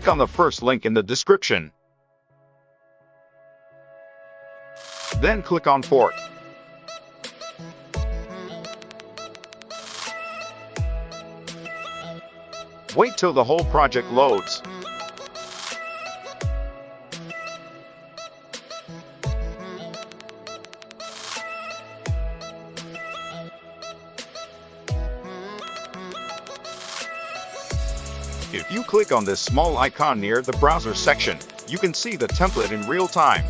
Click on the first link in the description. Then click on Fort. Wait till the whole project loads. If you click on this small icon near the browser section, you can see the template in real time.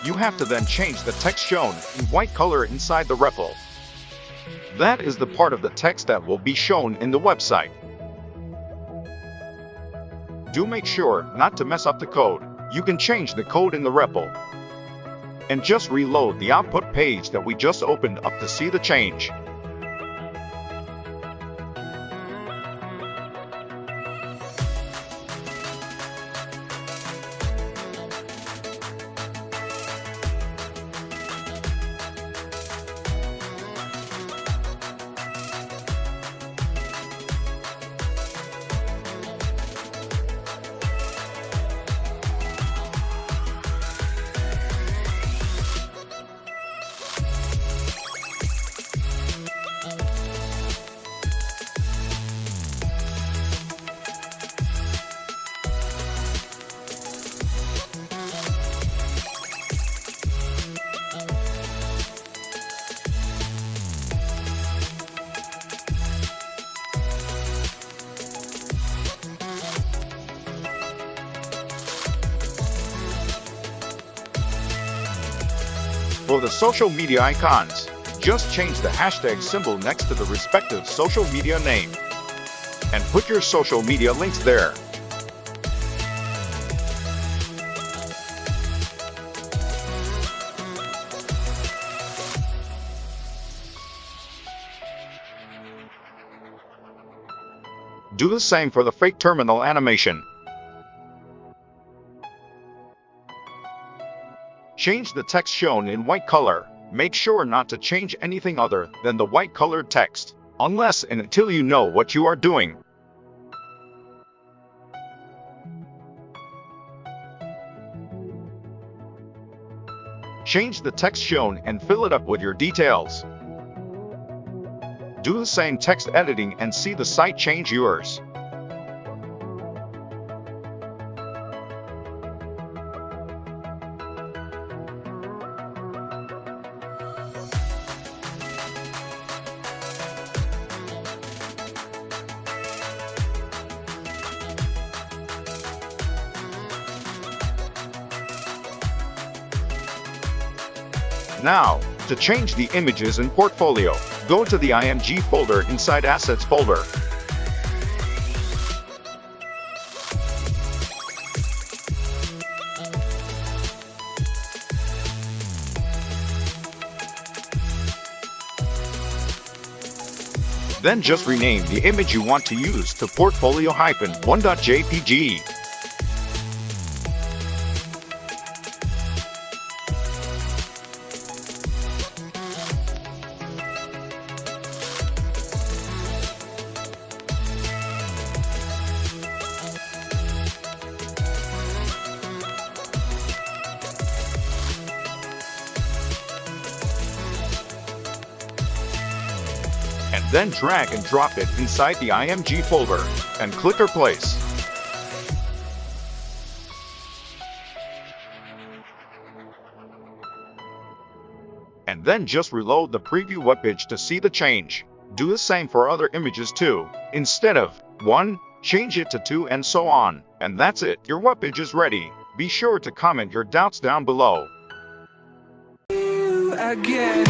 You have to then change the text shown in white color inside the REPL. That is the part of the text that will be shown in the website. Do make sure not to mess up the code. You can change the code in the REPL. And just reload the output page that we just opened up to see the change. For the social media icons, just change the hashtag symbol next to the respective social media name. And put your social media links there. Do the same for the fake terminal animation. Change the text shown in white color. Make sure not to change anything other than the white colored text, unless and until you know what you are doing. Change the text shown and fill it up with your details. Do the same text editing and see the site change yours. Now, to change the images in Portfolio, go to the IMG folder inside Assets folder. Then just rename the image you want to use to Portfolio-1.jpg. And then drag and drop it inside the IMG folder, and click Replace. And then just reload the preview webpage to see the change. Do the same for other images too. Instead of 1, change it to 2 and so on. And that's it, your webpage is ready. Be sure to comment your doubts down below. Again.